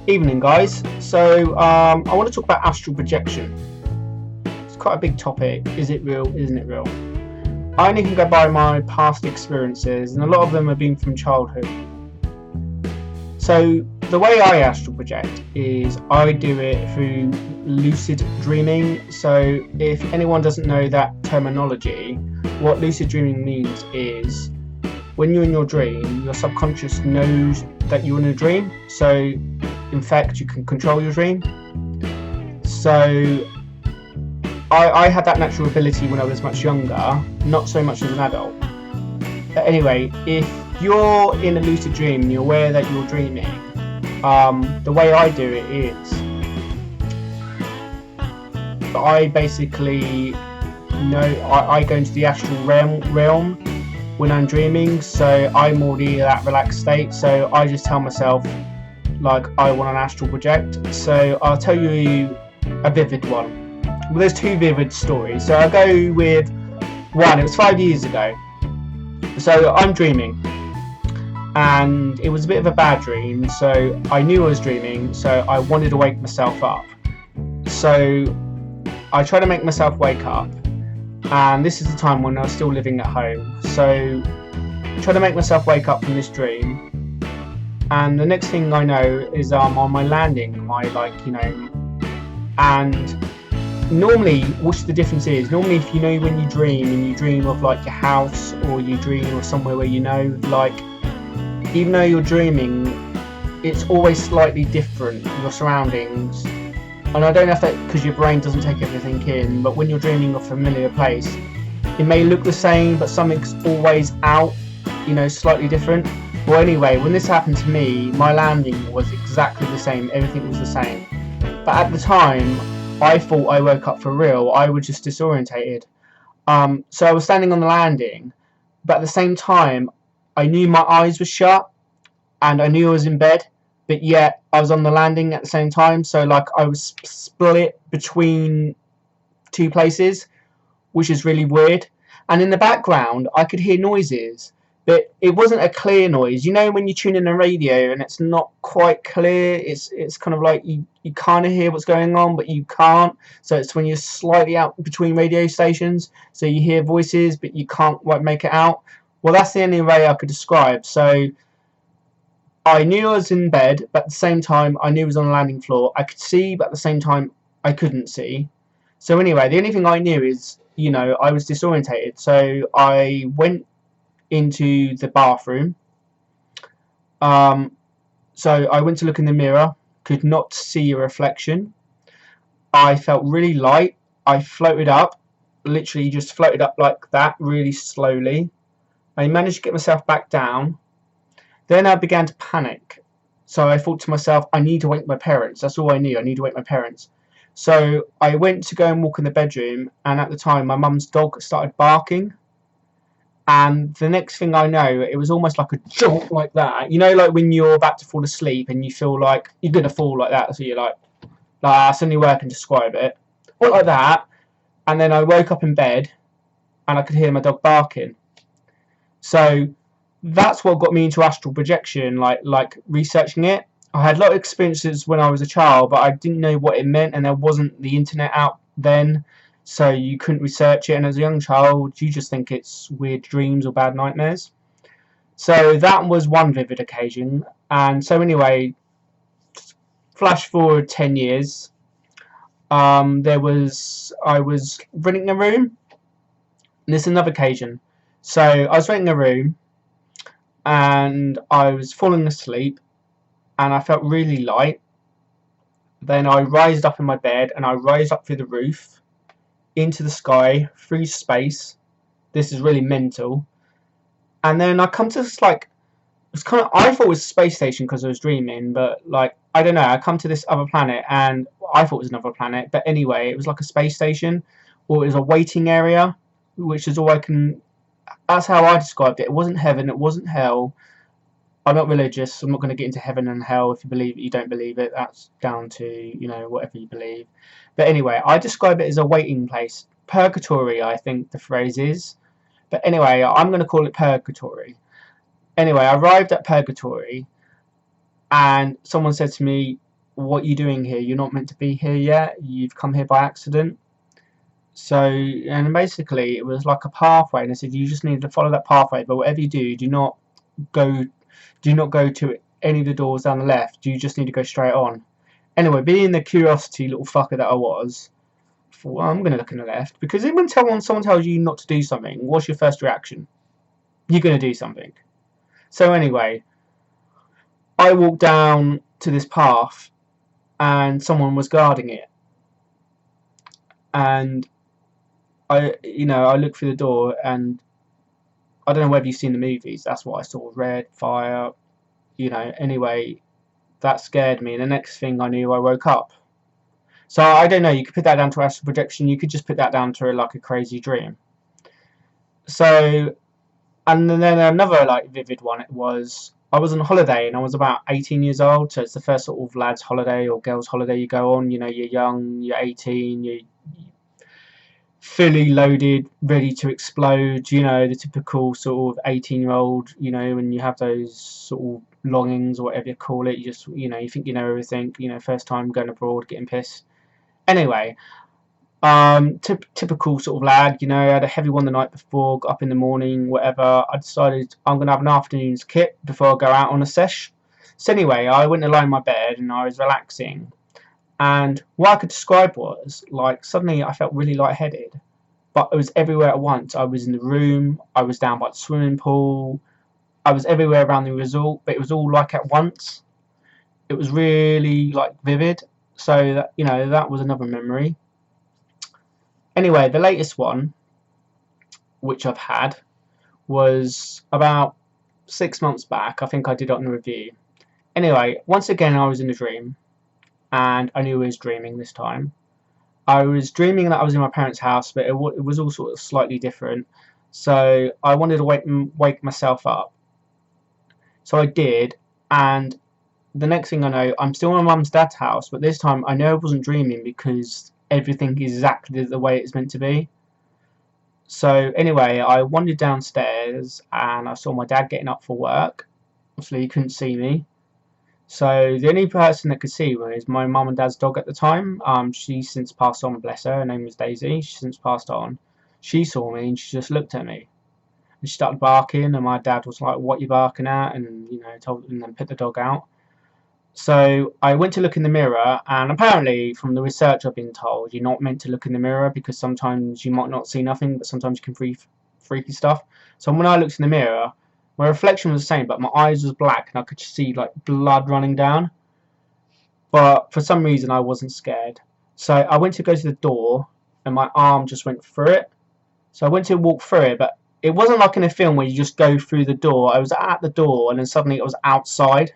Evening, guys. So I want to talk about astral projection. It's quite a big topic. Is it real? Isn't it real? I only can go by my past experiences, and a lot of them have been from childhood. So the way I astral project is I do it through lucid dreaming. So if anyone doesn't know that terminology, what lucid dreaming means is when you're in your dream, your subconscious knows that you're in a dream. So in fact, you can control your dream. So I had that natural ability when I was much younger, not so much as an adult. But anyway, if you're in a lucid dream and you're aware that you're dreaming, the way I do it is I basically I go into the astral realm when I'm dreaming, so I'm already in that relaxed state. So I just tell myself, like, I want an astral project. So I'll tell you a vivid one. Well, there's two vivid stories. So I'll go with one. It was 5 years ago. So I'm dreaming, and it was a bit of a bad dream. So I knew I was dreaming, so I wanted to wake myself up. So I try to make myself wake up, and this is the time when I was still living at home. So try to make myself wake up from this dream, and the next thing I know is I'm on my landing, and normally, what's the difference is, normally if you know when you dream and you dream of like your house, or you dream of somewhere where you know, like, even though you're dreaming, it's always slightly different, your surroundings. And I don't know if that because your brain doesn't take everything in, but when you're dreaming of a familiar place, it may look the same, but something's always out, slightly different. Well, anyway, when this happened to me, my landing was exactly the same, everything was the same. But at the time, I thought I woke up for real. I was just disorientated. So I was standing on the landing, but at the same time, I knew my eyes were shut, and I knew I was in bed, but yet I was on the landing at the same time. So like I was split between two places, which is really weird. And in the background, I could hear noises, but it wasn't a clear noise. When you tune in a radio and it's not quite clear, it's kind of like you kind of hear what's going on, but you can't. So it's when you're slightly out between radio stations, so you hear voices, but you can't quite make it out. Well, that's the only way I could describe. So I knew I was in bed, but at the same time, I knew I was on the landing floor. I could see, but at the same time, I couldn't see. So anyway, the only thing I knew is, I was disorientated. So I went into the bathroom. So I went to look in the mirror, could not see a reflection. I felt really light. I floated up, literally just floated up like that, really slowly. I managed to get myself back down. Then I began to panic. So I thought to myself, I need to wake my parents. That's all I knew. I need to wake my parents. So I went to go and walk in the bedroom, and at the time my mum's dog started barking. And the next thing I know, it was almost like a jolt like that. Like when you're about to fall asleep and you feel like you're going to fall like that. So you're like that's the only way I can describe it. Well, like that. And then I woke up in bed and I could hear my dog barking. So that's what got me into astral projection, like researching it. I had a lot of experiences when I was a child, but I didn't know what it meant, and there wasn't the internet out then, so you couldn't research it. And as a young child, you just think it's weird dreams or bad nightmares. So that was one vivid occasion. And so anyway, flash forward 10 years. I was renting a room. And this is another occasion. So I was renting a room, and I was falling asleep, and I felt really light. Then I rised up in my bed, and I rose up through the roof, into the sky, through space. This is really mental. And then I come to this, like, it's kind of, I thought it was a space station because I was dreaming, but like, I don't know, I come to this other planet, and I thought it was another planet, but anyway, it was like a space station, or it was a waiting area, which is all I can, that's how I described it. It wasn't heaven, it wasn't hell. I'm not religious, so I'm not going to get into heaven and hell. If you believe it, you don't believe it, that's down to, whatever you believe. But anyway, I describe it as a waiting place. Purgatory, I think the phrase is. But anyway, I'm going to call it purgatory. Anyway, I arrived at purgatory, and someone said to me, what are you doing here? You're not meant to be here yet. You've come here by accident. So, and basically it was like a pathway, and I said you just need to follow that pathway, but whatever you do, go do not go to any of the doors down the left. You just need to go straight on. Anyway, being the curiosity little fucker that I was, I thought, well, I'm going to look in the left, because even when someone tells you not to do something, what's your first reaction? You're going to do something. So anyway, I walked down to this path, and someone was guarding it, and I looked through the door, and I don't know whether you've seen the movies. That's what I saw: red fire. Anyway, that scared me, and the next thing I knew, I woke up. So I don't know. You could put that down to astral projection. You could just put that down to like a crazy dream. So, and then another like vivid one. It was I was on holiday, and I was about 18 years old. So it's the first sort of lads' holiday or girls' holiday you go on. You're young, you're 18, you're fully loaded, ready to explode. The typical sort of 18-year-old. When you have those sort of longings or whatever you call it, you just you think you know everything. First time going abroad, getting pissed. Anyway, typical sort of lad. I had a heavy one the night before, got up in the morning, whatever. I decided I'm gonna have an afternoon's kit before I go out on a sesh. So anyway, I went to lie in my bed and I was relaxing. And what I could describe was, like, suddenly I felt really lightheaded. But it was everywhere at once. I was in the room, I was down by the swimming pool, I was everywhere around the resort, but it was all like at once. It was really, like, vivid. So, that was another memory. Anyway, the latest one, which I've had, was about 6 months back. I think I did it on a review. Anyway, once again I was in a dream. And I knew I was dreaming this time. I was dreaming that I was in my parents' house, but it was all sort of slightly different. So I wanted to wake myself up. So I did, and the next thing I know, I'm still in my mum's dad's house, but this time I know I wasn't dreaming because everything is exactly the way it's meant to be. So anyway, I wandered downstairs and I saw my dad getting up for work. Obviously he couldn't see me. So the only person that could see was my mum and dad's dog at the time. She's since passed on, bless her. Her name was Daisy. She's since passed on. She saw me and she just looked at me. And she started barking, and my dad was like, "What you barking at?" And told and then put the dog out. So I went to look in the mirror, and apparently from the research I've been told, you're not meant to look in the mirror because sometimes you might not see nothing, but sometimes you can freaky stuff. So when I looked in the mirror, my reflection was the same, but my eyes was black and I could see like blood running down. But for some reason I wasn't scared. So I went to go to the door and my arm just went through it. So I went to walk through it, but it wasn't like in a film where you just go through the door. I was at the door and then suddenly it was outside,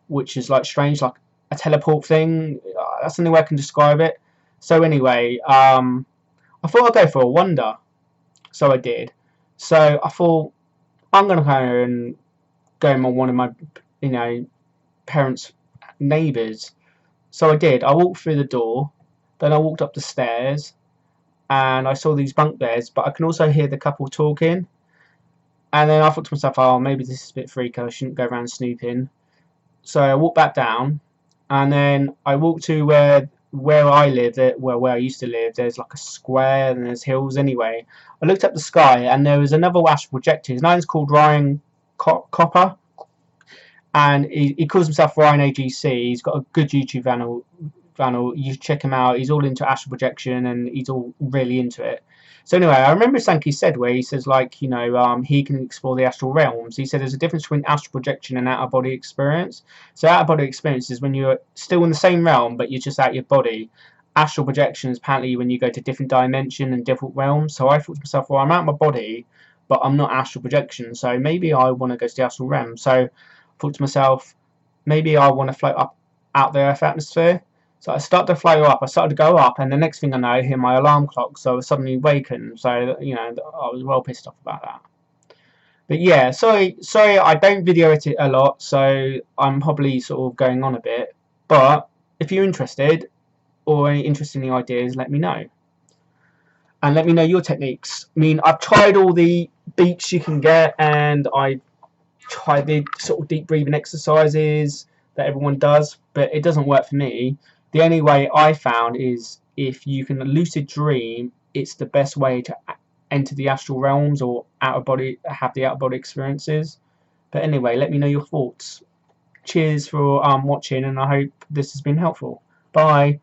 which is like strange, like a teleport thing. That's the only way I can describe it. So anyway, I thought I'd go for a wander. So I did. So I thought, I'm going to go and go on one of my, parents' neighbours. So I did. I walked through the door, then I walked up the stairs, and I saw these bunk beds, but I can also hear the couple talking. And then I thought to myself, oh, maybe this is a bit freaky, I shouldn't go around snooping. So I walked back down, and then I walked to where I live, where I used to live. There's like a square and there's hills. Anyway, I looked up the sky and there was another astral projector. His name's called Ryan Copper, and he calls himself Ryan AGC. He's got a good YouTube channel. You check him out. He's all into astral projection and he's all really into it. So anyway, I remember something he said where he says like, he can explore the astral realms. He said there's a difference between astral projection and out-of-body experience. So out-of-body experience is when you're still in the same realm, but you're just out of your body. Astral projection is apparently when you go to different dimension and different realms. So I thought to myself, well, I'm out of my body, but I'm not astral projection. So maybe I want to go to the astral realm. So I thought to myself, maybe I want to float up out the Earth atmosphere. So I started to float up, I started to go up, and the next thing I know, I hear my alarm clock, so I was suddenly awakened. So, I was well pissed off about that. But yeah, sorry, I don't video edit a lot, so I'm probably sort of going on a bit. But if you're interested, or any interesting ideas, let me know. And let me know your techniques. I mean, I've tried all the beats you can get, and I tried the sort of deep breathing exercises. that everyone does, but it doesn't work for me. The only way I found is if you can lucid dream, it's the best way to enter the astral realms or out of body, have the out of body experiences. But anyway, let me know your thoughts. Cheers for watching, and I hope this has been helpful. Bye.